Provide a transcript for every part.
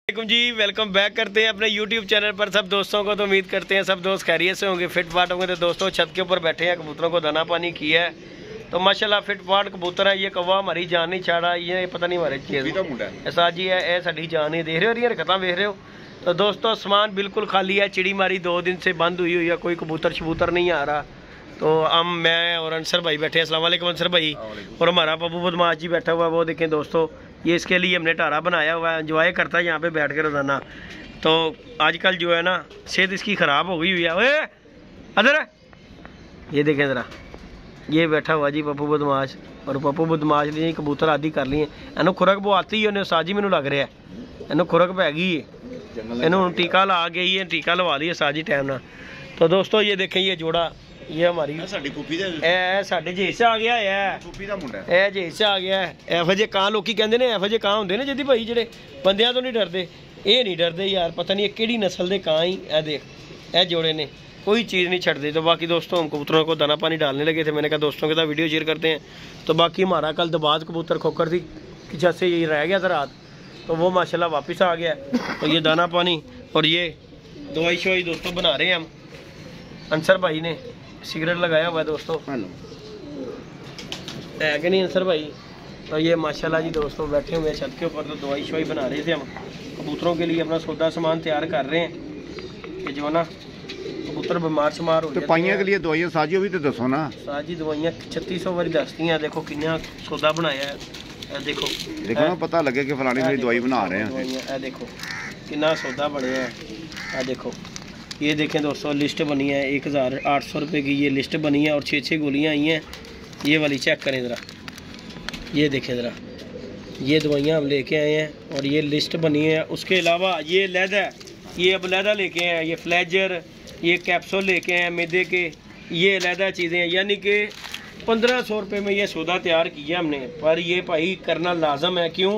जी welcome back करते हैं अपने YouTube चैनल पर सब दोस्तों को। तो उम्मीद करते हैं सब दोस्त खैरियत से होंगे, फिट फाट होंगे। तो दोस्तों छत के ऊपर बैठे हैं, कबूतरों को दाना पानी किया है तो माशाल्लाह फिट फाट कबूतर है। ये कौवा हमारी जान नहीं छाड़ा, ये पता नहीं हमारे चीज़ ऐसा जी है साड़ी जान नहीं देख रहे हो, हरकत देख रहे हो। तो दोस्तों आसमान बिल्कुल खाली है, चिड़ी मारी 2 दिन से बंद हुई है, कोई कबूतर शबूतर नहीं आ रहा। तो हम मैं और अंसर भाई बैठे हैं। अस्सलाम वालेकुम अंसर भाई। और हमारा पप्पू बदमाश जी बैठा हुआ है, वो देखें दोस्तों, ये इसके लिए हमने टारा बनाया हुआ है, एंजॉय करता है यहाँ पे बैठ के रोजाना। तो आजकल जो है ना सेहत इसकी ख़राब हो गई हुई है। ओए अदर ये देखें ज़रा, ये बैठा हुआ जी पप्पू बदमाश। और पप्पू बदमाश ने कबूतर आदि कर लिए, इन्हों खुरक वो आती है, उन्हें साजी मैनू लग रहा है इन्हों खुरक पै गई है, इन्हों टीका ला गई है, टीका लवा लिया साजी टाइम ना। तो दोस्तों ये देखें, ये जोड़ा ये हमारी साढ़े जेस आ गया है, जेस आ गया है। एहो जे कां लोग कहते हैं, एहो जे कां होंगे ने जिद्दी भाई जेडे बंदियां तो नहीं डरते, ये नहीं डरते यार, पता नहीं किहड़ी नस्ल के कां ही ए देख ए जोड़े ने, कोई चीज़ नहीं छड़ते। तो बाकी दोस्तों हम कबूतरों को दाना पानी डालने लगे थे, मैंने कहा दोस्तों के साथ वीडियो शेयर करते हैं। तो बाकी हमारा कल दबाज कबूतर खोकर थी कि जैसे ये रह गया था रात, तो वो माशाल्लाह वापस आ गया। तो ये दाना पानी और ये दवाई शवाई दोस्तों बना रहे हैं हम। अंसर भाई ने सिगरेट लगाया हुआ है दोस्तों, है कि नहीं अंसर भाई। तो ये माशाल्लाह जी दोस्तों बैठे हुए हैं छत के ऊपर, तो दवाई शवाई बना रहे थे हम कबूतरों के लिए, अपना सौदा सामान तैयार कर रहे हैं कि जो ना कबूतर बीमार शमार हो जाते पाइयां के लिए दवाइयां साजियो भी तो दसो ना। साजी दवाइयां 3600 वारी दसती हैं। देखो कितना सौदा बनाया है, देखो ना पता लगे कि फलानी वाली दवाई बना रहे हैं। देखो कितना सौदा बने हैं, देखो ये देखें दोस्तों लिस्ट बनी है 1800 रुपये की, ये लिस्ट बनी है और 6 गोलियां आई हैं। ये वाली चेक करें ज़रा, ये देखें ज़रा, ये दवाइयां हम लेके आए हैं और ये लिस्ट बनी है। उसके अलावा ये लैदा, ये अब लैदा लेके आए हैं, ये फ्लैजर, ये कैप्सूल लेके आए हैं मैदे के, ये लैदा चीज़ें हैं। यानी कि 1500 रुपये में ये सौदा तैयार किया हमने, पर ये भाई करना लाजम है। क्यों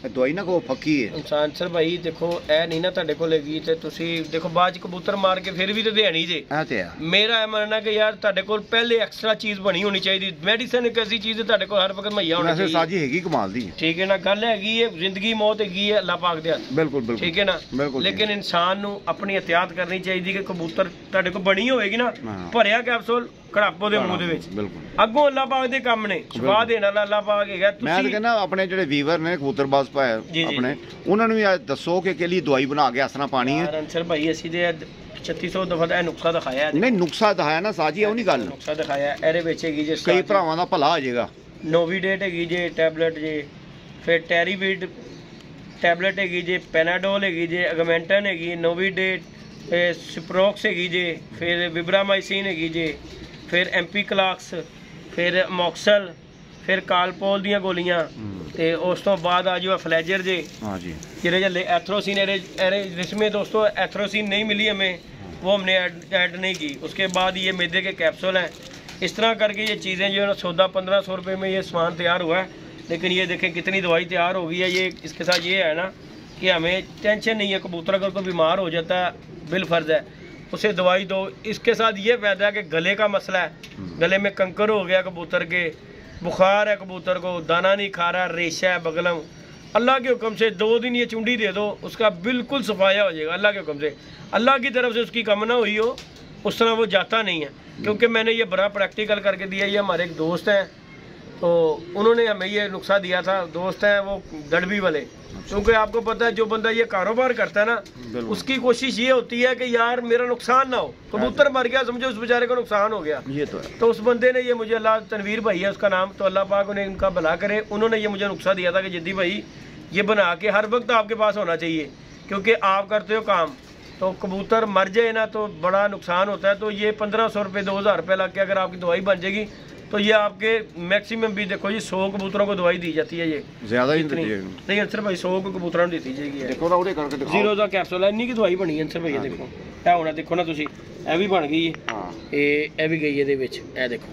दवाई ना को फकी है इंसान सर भाई। देखो ए नहीं ना तुहाडे कोल लगी ते तुसी देखो बाद कबूतर मार के फिर भी तो देनी जे। मेरा है मानना कि यार तुहाडे कोल पहले एक्स्ट्रा चीज बनी होनी चाहिए। मेडिसिन एक ऐसी चीज है तुहाडे कोल हर वक्त मुहैया होनी चाहिए। साजी हैगी कमाल दी, ठीक है ना, गल हैगी है, जिंदगी मौत हैगी है अल्लाह पाक दे हाथ। बिल्कुल ठीक है ना, लेकिन इंसान नू अपनी एहतियात करनी चाहिए कि कबूतर तुहाडे कोल बनी होएगी ना, भरिया कैप्सूल कड़ापो दे मुंह दे विच, अगों अल्लाह पाक दे काम ने शिफा देण वाला अल्लाह पाक हैगा। मैं तो कहना अपने जेडे वीवर ने कबूतरबाज पाए अपने, उन्होंने भी दसो कि के लिए दवाई बना के असना पानी है। अंसर भाई असी दे 3600 दफा दा नुक्सा दिखाया नहीं, नुक्सा दिखाया ना साजी, ਉਹ ਨਹੀਂ ਗੱਲ नुक्सा दिखाया ਇਹਦੇ ਵਿੱਚ ਹੈਗੀ ਜੇ ਕਈ ਭਰਾਵਾਂ ਦਾ ਭਲਾ ਹੋ ਜਾਏਗਾ। ਨੋਵੀਡੇਟ ਹੈਗੀ ਜੇ ਟੈਬਲੇਟ ਜੇ, ਫਿਰ ਟੈਰੀਵੀਡ ਟੈਬਲੇਟ ਹੈਗੀ ਜੇ, ਪੈਨਾਡੋਲ ਹੈਗੀ ਜੇ, ਅਗਮੈਂਟਨ ਹੈਗੀ, ਨੋਵੀਡੇਟ, ਸਿਪਰੋਕਸ ਹੈਗੀ ਜੇ, ਫਿਰ ਵਿਬਰਾਮਾਈਸਿਨ ਹੈਗੀ ਜੇ, फिर एमपी क्लाक्स, फिर मॉक्सल, फिर कालपोल दी गोलियां, ते उस तो बाद आ जो फ्लैजर जे जिहड़े एथरोसिन जिसमें दोस्तों एथरोसिन नहीं मिली हमें, वो हमने ऐड नहीं की। उसके बाद ये मैदे के कैप्सूल हैं। इस तरह करके ये चीज़ें जो है ना सौदा 1500 रुपये में ये सामान तैयार हुआ है। लेकिन ये देखें कितनी दवाई तैयार हो गई है। ये इसके साथ ये है ना कि हमें टेंशन नहीं है, कबूतर अगर कोई बीमार हो जाता है बिल फर्ज है उसे दवाई दो। इसके साथ ये फायदा है कि गले का मसला है, गले में कंकर हो गया कबूतर के, बुखार है कबूतर को, दाना नहीं खा रहा, रेशा है बगलम, अल्लाह के हुक्म से 2 दिन ये चुंडी दे दो, उसका बिल्कुल सफाया हो जाएगा अल्लाह के हुक्म से। अल्लाह की तरफ से उसकी कामना हुई हो उस तरह वो जाता नहीं है। क्योंकि मैंने ये बड़ा प्रैक्टिकल करके दिया। ये हमारे एक दोस्त हैं, तो उन्होंने हमें ये नुस्खा दिया था, दोस्त हैं वो दड़बी वाले। क्योंकि आपको पता है जो बंदा ये कारोबार करता है ना, उसकी कोशिश ये होती है कि यार मेरा नुकसान ना हो, कबूतर मर गया समझो उस बेचारे को नुकसान हो गया। ये तो उस बंदे ने ये मुझे, अल्लाह तनवीर भाई है उसका नाम, तो अल्लाह पाक उन्हें इनका भला करे, उन्होंने ये मुझे नुस्खा दिया था कि जिद्दी भाई ये बना के हर वक्त आपके पास होना चाहिए, क्योंकि आप करते हो काम तो कबूतर मर जाए ना तो बड़ा नुकसान होता है। तो ये 1500 रुपये 2000 रुपये लग के अगर आपकी दवाई बन जाएगी तो ये आपके मैक्सिमम भी देखो जी 100 कबूतरों को दवाई दी जाती है। ये ज्यादा ही नहीं अंसर भाई 100 को कबूतरों दी जाएगी। देखो ना, करके दिखाओ, 0 का कैप्सूल है, इन्नी की दवाई बनी है अंसर भाई। देखो क्या होना, देखो ना तुसी ए भी बन गई है, ए भी गई है ਇਹਦੇ ਵਿੱਚ, ਇਹ देखो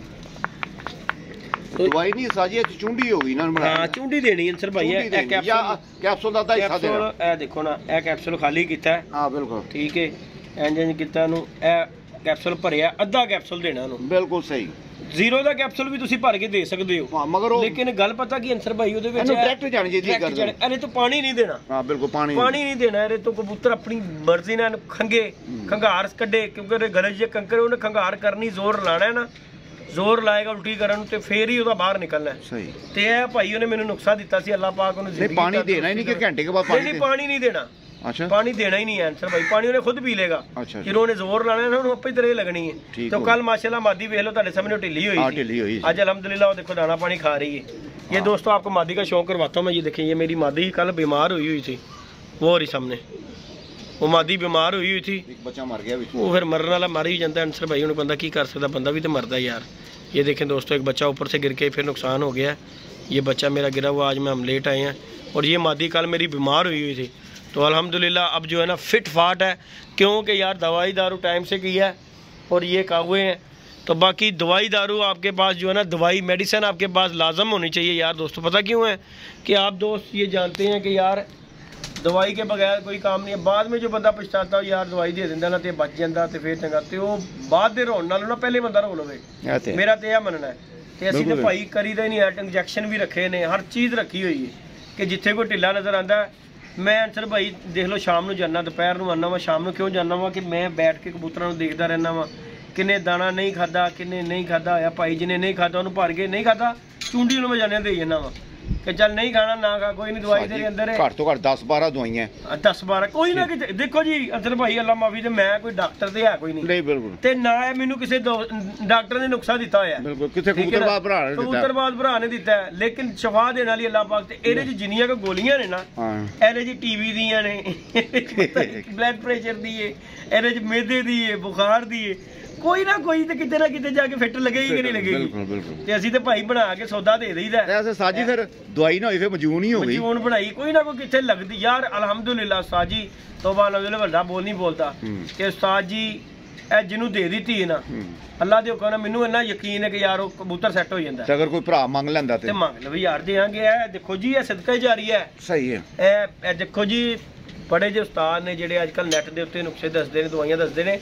तो दवाई नहीं साजी चुंडी होगी ना। हां चुंडी देनी अंसर भाई है। ए कैप्सूल दा हिस्सा देना, ए देखो ना, ए कैप्सूल खाली कीता है। हां बिल्कुल ठीक है, इंज कीता नु, ए कैप्सूल भरिया, अद्धा कैप्सूल देना नु, बिल्कुल सही। ਜ਼ੀਰੋ ਦਾ ਕੈਪਸੂਲ ਵੀ ਤੁਸੀਂ ਭਰ ਕੇ ਦੇ ਸਕਦੇ ਹੋ। ਹਾਂ ਮਗਰ ਉਹ ਲੇਕਿਨ ਗੱਲ ਪਤਾ ਕੀ ਅੰਸਰ ਭਾਈ ਉਹਦੇ ਵਿੱਚ ਡਾਇਰੈਕਟ ਜਾਣੀ ਚਾਹੀਦੀ ਗੱਲ ਇਹਨੇ ਤੋਂ ਪਾਣੀ ਨਹੀਂ ਦੇਣਾ। ਹਾਂ ਬਿਲਕੁਲ ਪਾਣੀ ਨਹੀਂ ਦੇਣਾ ਇਹਦੇ ਤੋਂ। ਕਬੂਤਰ ਆਪਣੀ ਮਰਜ਼ੀ ਨਾਲ ਖੰਗੇ ਖੰਗਾਰ ਕੱਢੇ, ਕਿਉਂਕਿ ਉਹਦੇ ਗਲੇ 'ਚ ਕੰਕਰ ਉਹਨੇ ਖੰਗਾਰ ਕਰਨੀ, ਜ਼ੋਰ ਲਾਣਾ ਨਾ, ਜ਼ੋਰ ਲਾਏਗਾ ਉਲਟੀ ਕਰਨ ਨੂੰ ਤੇ ਫੇਰ ਹੀ ਉਹਦਾ ਬਾਹਰ ਨਿਕਲਣਾ। ਸਹੀ। ਤੇ ਇਹ ਭਾਈ ਉਹਨੇ ਮੈਨੂੰ ਨੁਕਸਾ ਦਿੱਤਾ ਸੀ, ਅੱਲਾਹ ਪਾਕ ਉਹਨੂੰ ਜ਼ਿੰਦਗੀ ਪਾਣੀ ਦੇਣਾ ਹੀ ਨਹੀਂ ਕਿ ਘੰਟੇ ਕੇ ਬਾਅਦ ਨਹੀਂ ਪਾਣੀ ਨਹੀਂ ਦੇਣਾ। ਅੱਛਾ ਪਾਣੀ ਦੇਣਾ ਹੀ ਨਹੀਂ ਹੈ ਅੰਸਰ ਭਾਈ, ਪਾਣੀ ਉਹਨੇ ਖੁਦ ਪੀ ਲੇਗਾ। ਜਦੋਂ ਉਹਨੇ ਜ਼ੋਰ ਲਾਣਾ ਨਾ ਉਹਨੂੰ ਆਪੇ ਹੀ ਤਰੇ ਲੱਗਣੀ ਹੈ। तो कल माशाल्लाह मादी ਵੇਖ ਲਓ ਤੁਹਾਡੇ ਸਾਹਮਣੇ ਢਿੱਲੀ ਹੋਈ थी, आज अल्हम्दुलिल्लाह वो देखो दाना पानी खा रही है। ये दोस्तों आपको मादी का शौक करवाता हूँ मैं। ये देखिए ये मेरी मादी कल बीमार हुई थी, वो रही सामने, वो मादी बीमार हुई थी, बच्चा मर गया, वो फिर मरने वाला मर ही जाता है अंसर भाई, उन्हें बंदा की कर सकता, बंदा भी तो मरता है यार। ये देखें दोस्तों एक बच्चा ऊपर से गिर के फिर नुकसान हो गया। ये बच्चा मेरा गिरा हुआ, आज में हम लेट आए हैं। और ये मादी कल मेरी बीमार हुई थी, तो अल्हम्दुलिल्लाह अब जो है ना फिट फाट है, क्योंकि यार दवाई दारू टाइम से की है और ये काहुए हैं। तो बाकी दवाई दारू आपके पास जो है ना, दवाई मेडिसिन आपके पास लाजम होनी चाहिए यार दोस्तों। पता क्यों है कि आप दोस्त ये जानते हैं कि यार दवाई के बगैर कोई काम नहीं है। बाद में जो बंदा पछताता हो यार दवाई दे देंदा ना तो बच जाता तो फिर चंगा, तो वो बाद दे रोन नालों ना पहले बंदा रो लवे। मेरा तो यह मनना है। तो असीं तो भाई करी दा ही नहीं है, इंजैक्शन भी रखे ने, हर चीज़ रखी हुई है कि जिथे कोई ढिला नज़र आता है। मैं अंसर भाई देख लो शाम को जाना, दोपहर को आना वा, शाम को क्यों जाना वा कि मैं बैठ के कबूतरों को देखता रहना वा किन्ने दाना नहीं खादा, किन्ने नहीं खादा होया। भाई जिन्हें नहीं खादा उन्होंने भर के नहीं खादा, चूंडी मैं जाने दे जाना वा कि चल नहीं खाना ना खा, कोई नहीं, दवाई तेरे अंदर है। घट तो घट 10-12 दवाइयां, 10-12 कोई ना कि देखो जी अंसर भाई अल्लाह माफी, ते मैं कोई डॉक्टर ते है कोई नहीं बिल्कुल, ते ना है मैनू किसी डॉक्टर ने नुस्खा दिता होया बिल्कुल, किथे कबूतरबाज भरा ने दिता है। लेकिन शफा देने वाली अल्लाह पाक ते एदे च जिन्नियां को गोलियां ने ना, एदे च टीवी दियां ने, ब्लड प्रेशर दी है, एदे च मैदे दी है, बुखार दी है, कोई ना कोई तो किते ना किते जाके फिट लगेगी कि नहीं लगेगी। ते असीं ते भाई बना के सौदा दे दईदा ऐसे साजी, फिर दवाई ना होई फिर मजून ही हो गई, मजून बनाई कोई ना कोई किथे लगदी यार। अल्हम्दुलिल्लाह साजी तौबा अल्हम्दुलिल्लाह, बड़ा बोल नहीं बोलता कि उस्ताद जी ए जिन्नू दे दी है ना अल्लाह दे हुक्म नाल, मैनू इन्ना यकीन है कि यार वो कबूतर सैट हो जांदा। अगर कोई भरा मंग लैंदा ते मंग लवे यार, देंगे। ए देखो जी ए सदका जारी है, सही है। ए देखो जी बड़े जो उस्ताद ने जेडे अजकल नैट दे उत्ते नुस्खे दसदे ने, दवाइयां दसदे ने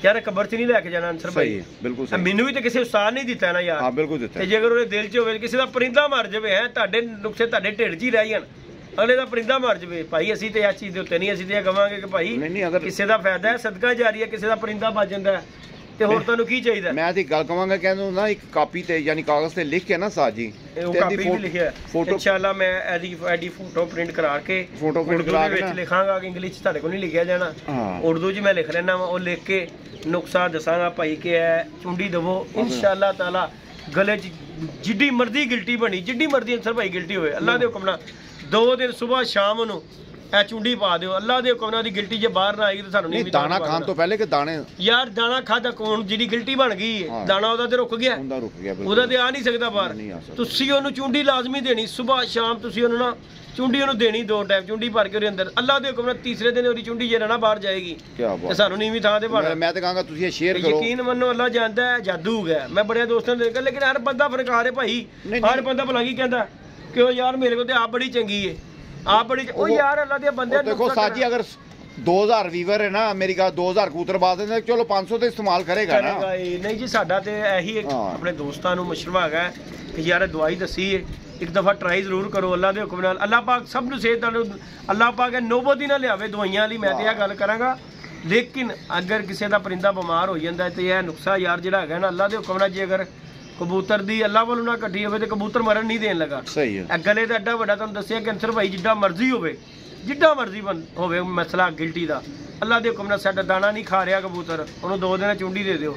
यार, कबर च नहीं लैके जाना अंसर भाई, बिल्कुल सही। मैनू भी तो किसी उस्ताद नहीं दिता ना यार, हां बिल्कुल दिता। ते जे अगर ओदे दिल च होवे किसी दा परिंदा मर जावे है, तुहाडे नुस्खे तुहाडे ढिड च ही रह जाण, अगले दा परिंदा मर जावे भाई, असीं ते इस चीज़ दे उत्ते नहीं, असीं ते कहांगे कि भाई किसी दा फायदा है, सदका जारी है, किसी दा परिंदा बच जांदा है ਤੇ ਹੋਰ ਤੁਹਾਨੂੰ ਕੀ ਚਾਹੀਦਾ। ਮੈਂ ਤੇ ਗੱਲ ਕਵਾਂਗਾ ਕਹਿੰਦਾ ਨਾ ਇੱਕ ਕਾਪੀ ਤੇ ਯਾਨੀ ਕਾਗਜ਼ ਤੇ ਲਿਖ ਕੇ ਨਾ ਸਾਜੀ ਉਹ ਕਾਪੀ ਵੀ ਲਿਖਿਆ ਫੋਟੋ, ਇਨਸ਼ਾਅੱਲਾ ਮੈਂ ਐਡੀ ਫੋਟੋ ਪ੍ਰਿੰਟ ਕਰਾ ਕੇ ਫੋਟੋ ਪ੍ਰਿੰਟ ਕਰਾ ਕੇ ਵਿੱਚ ਲਿਖਾਂਗਾ ਕਿ ਇੰਗਲਿਸ਼ ਚ ਤੁਹਾਡੇ ਕੋਲ ਨਹੀਂ ਲਿਖਿਆ ਜਾਣਾ, ਉਰਦੂ ਚ ਮੈਂ ਲਿਖ ਲੈਣਾ ਵਾ, ਉਹ ਲਿਖ ਕੇ ਨੁਕਸਾ ਦੱਸਾਂਗਾ ਭਾਈ ਕਿ ਇਹ ਚੁੰਡੀ ਦਵੋ ਇਨਸ਼ਾਅੱਲਾ ਤਾਲਾ। ਗਲੇ ਚ ਜਿੱਡੀ ਮਰਜ਼ੀ ਗਿਲਟੀ ਬਣੀ, ਜਿੱਡੀ ਮਰਜ਼ੀ ਅੰਸਰ ਭਾਈ ਗਿਲਟੀ ਹੋਵੇ, ਅੱਲਾ ਦੇ ਹੁਕਮ ਨਾਲ 2 ਦਿਨ ਸਵੇਰ ਸ਼ਾਮ ਨੂੰ ਇਹ ਚੁੰਡੀ ਪਾ ਦਿਓ, ਅੱਲਾ ਦੇ ਹੁਕਮ ਨਾਲ ਦੀ ਗਿਲਟੀ ਜੇ ਬਾਹਰ ਨਾ ਆਏਗੀ ਤਾਂ ਸਾਨੂੰ ਨਹੀਂ ਦਾਣਾ ਖਾਣ ਤੋਂ ਪਹਿਲੇ ਕਿ ਦਾਣੇ ਯਾਰ ਦਾਣਾ ਖਾਦਾ ਕੋਣ, ਜਿਹੜੀ ਗਿਲਟੀ ਬਣ ਗਈ ਹੈ ਦਾਣਾ ਉਹਦਾ ਤੇ ਰੁਕ ਗਿਆ, ਉਹਦਾ ਤੇ ਆ ਨਹੀਂ ਸਕਦਾ ਬਾਹਰ। ਤੁਸੀਂ ਉਹਨੂੰ ਚੁੰਡੀ ਲਾਜ਼ਮੀ ਦੇਣੀ, ਸਵੇਰ ਸ਼ਾਮ ਤੁਸੀਂ ਉਹਨੂੰ ਨਾ ਚੁੰਡੀ ਉਹਨੂੰ ਦੇਣੀ, 2 ਟਾਈਮ ਚੁੰਡੀ ਭਰ ਕੇ ਉਹਦੇ ਅੰਦਰ, ਅੱਲਾ ਦੇ ਹੁਕਮ ਨਾਲ ਤੀਸਰੇ ਦਿਨ ਉਹਦੀ ਚੁੰਡੀ ਜੇ ਨਾ ਬਾਹਰ ਜਾਏਗੀ ਤੇ ਸਾਨੂੰ ਨੀਵੀਂ ਥਾਂ ਤੇ ਭਾਣਾ। ਮੈਂ ਤਾਂ ਕਹਾਂਗਾ ਤੁਸੀਂ ਇਹ ਸ਼ੇਅਰ ਕਰੋ, ਯਕੀਨ ਮੰਨੋ ਅੱਲਾ ਜਾਣਦਾ ਹੈ ਜਾਦੂ ਹੈ। ਮੈਂ ਬੜਿਆਂ ਦੋਸਤਾਂ ਨੂੰ ਦੇਖਿਆ, ਲੇਕਿਨ ਹਰ ਬੰਦਾ ਫਰਕਾਰ ਹੈ ਭਾਈ, ਹਰ ਬੰਦਾ ਭਲਾ ਕੀ ਕਹਿੰਦਾ ਕਿ ਉਹ ਯਾਰ ਮੇਰੇ ਕੋਲ ਤੇ ਆਪ ਬੜੀ ਚੰਗੀ ਹੈ, आप बड़ी ओ यार अल्लाह दे बंदे देखो साजी, अगर 2000 वीवर है ना मेरी का 2000 कबूतर बाज देंगे, चलो 500 तो इस्तेमाल करेगा ना। नहीं जी साडा ते यही अपने दोस्तां नु मशवरा है कि यार दवाई दसी है, एक दफ़ा ट्राई जरूर करो अल्लाह दे हुक्म नाल। अल्लाह पाक सब नु सेहत अल्लाह पाक नौबत ही ना लियावे दवाइयां वाली, मैं ते यह गल करांगा। लेकिन अगर किसी दा परिंदा बीमार हो जांदा ते यह नुस्खा यार जिहड़ा है ना अल्लाह दे हुक्म नाल, जे अगर कबूतर दी अल्लाह वालों ना कट्ठी होवे ते कबूतर मरन नहीं देन लगा। सही है। गले दा एड्डा वड्डा तुहानूं दस्सिया कि अंसर भाई जिड्डा मर्जी होवे, जिड्डा मर्जी होवे मसला गिल्टी दा, अल्लाह दे हुक्म नाल साडा दाना नहीं खा रहा कबूतर, उन्होंने 2 दिन चुंडी दे दिओ,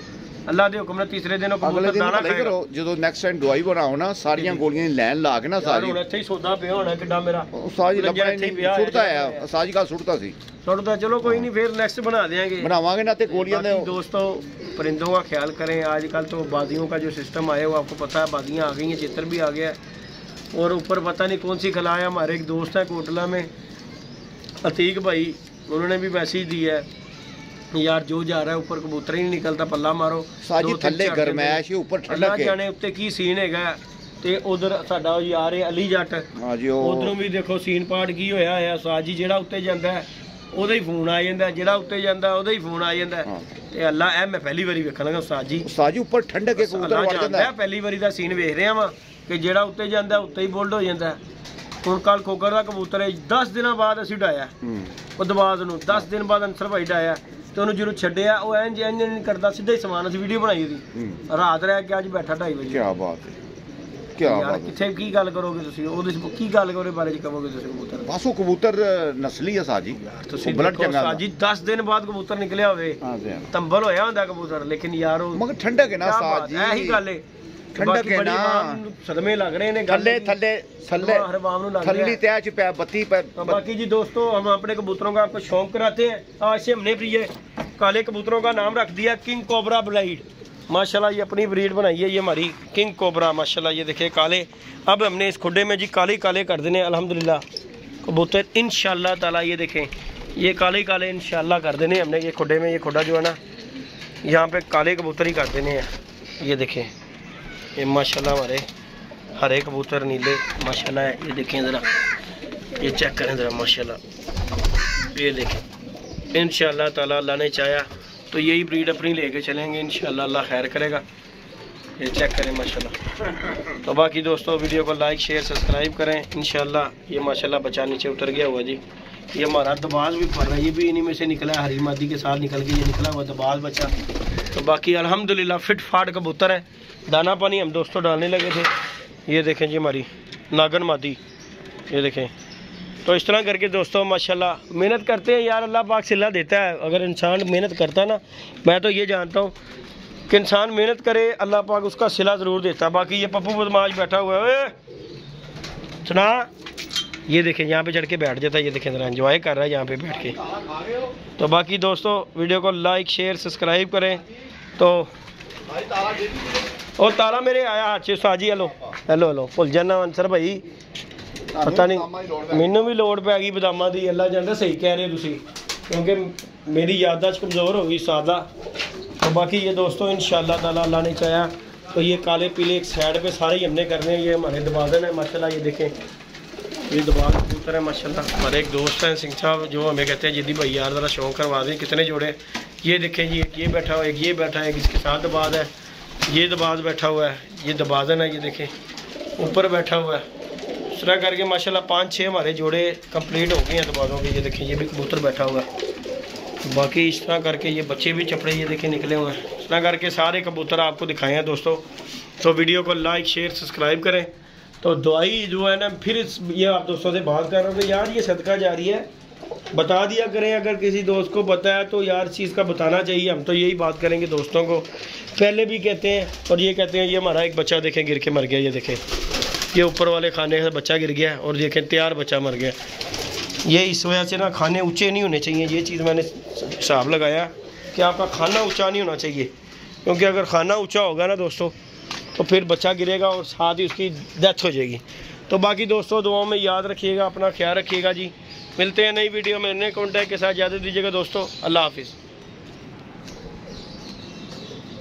अल्लाह दे हुक्म नाल तीसरे दिन कबूतर दाना खाएगा। ਜਦੋਂ ਨੈਕਸਟ ਟਾਈਮ ਦਵਾਈ ਬਣਾਓ ਨਾ ਸਾਰੀਆਂ ਗੋਲੀਆਂ ਦੀ ਲਾਈਨ ਲਾ ਕੇ ਨਾ ਸਾਰੀ, ਹੁਣ ਇੱਥੇ ਹੀ ਸੌਦਾ ਪਿਆ ਹੋਣਾ ਕਿੱਡਾ ਮੇਰਾ ਸਾਜੀ ਲੱਭਣਾ ਨਹੀਂ ਸੁੱਟਦਾ ਆ, ਸਾਜੀ ਕਾ ਸੁੱਟਦਾ ਸੀ ਸੁੱਟਦਾ। ਚਲੋ कोई नहीं, फिर नेक्स्ट बना देंगे, बनावांगे ना। ते गोलियां दे दोस्तों परिंदों का ख्याल करें। आजकल तो बाजियों का जो सिस्टम आया वो आपको पता है, बाजियां आ गई हैं, चित्र भी आ गया है, और ऊपर पता नहीं कौन सी खिलाया। हमारे एक दोस्त है कोटला में अतीक भाई, उन्होंने भी मैसेज दिया है यार जो जा रहा है ऊपर कबूतर ही नहीं निकलता, पल्ला मारो साजी थल्ले गरमैश ऊपर ठंडा जाने उत्ते की सीन हैगा। ਤੇ ਉਧਰ ਸਾਡਾ ਯਾਰ ਹੈ ਅਲੀ ਜੱਟ, ਉਧਰੋਂ ਵੀ ਦੇਖੋ ਸੀਨ ਪਾਟ ਕੀ ਹੋਇਆ ਸਾਜੀ ਜਿਹੜਾ ਉੱਤੇ ਜਾਂਦਾ ਉਹਦਾ ਹੀ ਫੋਨ ਆ ਜਾਂਦਾ, ਜਿਹੜਾ ਉੱਤੇ ਜਾਂਦਾ ਉਹਦਾ ਹੀ ਫੋਨ ਆ ਜਾਂਦਾ। ਤੇ ਅੱਲਾ ਇਹ ਮੈਂ ਪਹਿਲੀ ਵਾਰੀ ਵੇਖਣ ਲੱਗਾ ਉਸਤਾਦ ਜੀ ਉੱਪਰ ਠੰਡੇ ਕੇ ਕਬੂਤਰ ਵੜ ਜਾਂਦਾ। ਪਹਿਲੀ ਵਾਰੀ ਦਾ ਸੀਨ ਵੇਖ ਰਿਹਾ ਵਾਂ ਕਿ ਜਿਹੜਾ ਉੱਤੇ ਜਾਂਦਾ ਉੱਤੇ ਹੀ ਬੋਲਡ ਹੋ ਜਾਂਦਾ। ਹੁਣ ਕੱਲ ਖੋਗਰ ਦਾ ਕਬੂਤਰ ਹੈ 10 ਦਿਨਾਂ ਬਾਅਦ ਅਸੀਂ ਉਡਾਇਆ ਉਹ ਦਬਾਦ ਨੂੰ, 10 ਦਿਨ ਬਾਅਦ ਅੰਸਰ ਭਾਈ ਉਡਾਇਆ ਤੇ ਉਹਨੂੰ ਜਦੋਂ ਛੱਡਿਆ ਉਹ ਇੰਜ ਨਹੀਂ ਕਰਦਾ, ਸਿੱਧਾ ਹੀ ਸਮਾਨ ਅਸੀਂ ਵੀਡੀਓ ਬਣਾਈ ਉਹਦੀ, ਰਾਤ ਰਹਿ ਕੇ ਅੱਜ ਬੈਠਾ 2:30 ਵਜੇ। ਕੀ ਬਾਤ ਹੈ, ਕੀ ਬਾਤ। ਕਿੱਥੇ ਕੀ ਗੱਲ ਕਰੋਗੇ ਤੁਸੀਂ ਉਹਦੇ ਕੀ ਗੱਲ ਕਰੋਗੇ ਬਾਰੇ ਚ ਕਹੋਗੇ ਤੁਸੀਂ ਕਬੂਤਰ? ਬਸ ਉਹ ਕਬੂਤਰ ਨਸਲੀ ਹੈ ਸਾਜੀ, ਤੁਸੀਂ ਬਲੱਡ ਚੰਗਾ ਸਾਜੀ 10 ਦਿਨ ਬਾਅਦ ਕਬੂਤਰ ਨਿਕਲਿਆ ਹੋਵੇ ਤੰਬਲ ਹੋਇਆ ਹੁੰਦਾ ਕਬੂਤਰ, ਲੇਕਿਨ ਯਾਰ ਉਹ ਮਗਰ ਠੰਡਕ ਹੈ ਨਾ ਸਾਜੀ, ਇਹੀ ਗੱਲ ਹੈ ਠੰਡਕ ਹੈ ਨਾ, ਸਦਮੇ ਲੱਗ ਰਹੇ ਨੇ ਥੱਲੇ ਥੱਲੇ थल्ले थल्ली तैच पे बत्ती पर। बाकी जी दोस्तों हम अपने कबूतरों का आपको शौक कराते हैं। आज से हमने भी ये काले कबूतरों का नाम रख दिया किंग कोबरा ब्लाइड। माशाल्लाह ये अपनी ब्रीड बनाई है, ये हमारी किंग कोबरा माशाल्लाह। ये देखिए काले, अब हमने इस खुडे में जी काले काले कर देने अल्हम्दुलिल्लाह कबूतर इंशाल्लाह ताला। ये देखें ये काले काले इंशाल्लाह कर देने हमने ये खुडे में। ये खुडा जो है ना यहाँ पे काले कबूतर ही कर देने हैं। ये देखें ये माशाल्लाह हमारे हरे कबूतर नीले माशाल्लाह है। ये देखें ज़रा, ये चेक करें ज़रा माशाल्लाह। ये देखें इंशाल्लाह ताला अल्लाह ने चाहा तो यही ब्रीड अपनी लेके चलेंगे इंशाल्लाह, अल्लाह खैर करेगा। ये चेक करें माशाल्लाह। तो बाकी दोस्तों वीडियो को लाइक शेयर सब्सक्राइब करें इंशाल्लाह। ये माशाल्लाह बच्चा नीचे उतर गया हुआ जी। ये हमारा दबाज भी पड़ रहा है, ये भी इन्हीं में से निकला है, हरी मादी के साथ निकल के ये निकला हुआ दबाज बच्चा। तो बाकी अल्हम्दुलिल्लाह फिट फाट कबूतर है। दाना पानी हम दोस्तों डालने लगे थे। ये देखें जी हमारी नागन मादी, ये देखें। तो इस तरह करके दोस्तों माशाल्लाह मेहनत करते हैं यार, अल्लाह पाक सिला देता है। अगर इंसान मेहनत करता है ना, मैं तो ये जानता हूँ कि इंसान मेहनत करे अल्लाह पाक उसका सिला ज़रूर देता है। बाकी ये पप्पू बदमाश बैठा हुआ है सुना, ये देखें यहाँ पे चढ़ के बैठ जाता है। ये देखें ज़रा एंजॉय कर रहा है यहाँ पे बैठ के। तो बाकी दोस्तों वीडियो को लाइक शेयर सब्सक्राइब करें। तो और ताला मेरे आया हाथ से साजी। हेलो हेलो हेलो भुल जाना अंसर भाई, पता नहीं मैनू भी लोड़ पै गई बदामां दी। अल्लाह जानदा सही कह रहे हो तुसी, क्योंकि मेरी याददाश्त कमज़ोर हो गई सादा। तो बाकी ये दोस्तों इंशाल्लाह ताला अल्लाह ने चाहा तो ये काले पीले एक साइड पे सारे ही हमने करने हैं। ये हमारे दबादन है माशाल्लाह। ये देखें ये दबाद कबूतर है माशाल्लाह। हमारे एक दोस्त हैं सिंह साहब जो हमें कहते हैं जिद्दी भाई यार ज़रा शौक करवा दें, कितने जोड़े। ये देखें जी एक ये बैठा हुआ, एक ये बैठा है, इसके साथ दबाद है, ये दबाज बैठा हुआ है, ये दबादन है। ये देखें ऊपर बैठा हुआ है। इस तरह करके माशाल्लाह 5-6 हमारे जोड़े कंप्लीट हो गए हैं दबादों के। ये देखें ये भी कबूतर बैठा हुआ है। बाकी इस तरह करके ये बच्चे भी चपड़े ये देखें निकले हुए हैं। इस तरह करके सारे कबूतर आपको दिखाए हैं दोस्तों। तो वीडियो को लाइक शेयर सब्सक्राइब करें। तो दुआई जो है ना फिर ये आप दोस्तों से बात कर रहा हूँ कि यार ये सदका जारी है, बता दिया करें। अगर किसी दोस्त को पता है तो यार चीज़ का बताना चाहिए। हम तो यही बात करेंगे दोस्तों को, पहले भी कहते हैं और ये कहते हैं। ये हमारा एक बच्चा देखें गिर के मर गया। ये देखें ये ऊपर वाले खाने से बच्चा गिर गया और देखें तैयार बच्चा मर गया। ये इस वजह से ना खाने ऊंचे नहीं होने चाहिए। ये चीज़ मैंने हिसाब लगाया कि आपका खाना ऊंचा नहीं होना चाहिए, क्योंकि अगर खाना ऊंचा होगा ना दोस्तों तो फिर बच्चा गिरेगा और साथ ही उसकी डेथ हो जाएगी। तो बाकी दोस्तों दुआओं में याद रखिएगा, अपना ख्याल रखिएगा जी। मिलते हैं नई वीडियो में नए कॉन्टैक्ट के साथ। इजाज़त दीजिएगा दोस्तों, अल्लाह हाफिज़।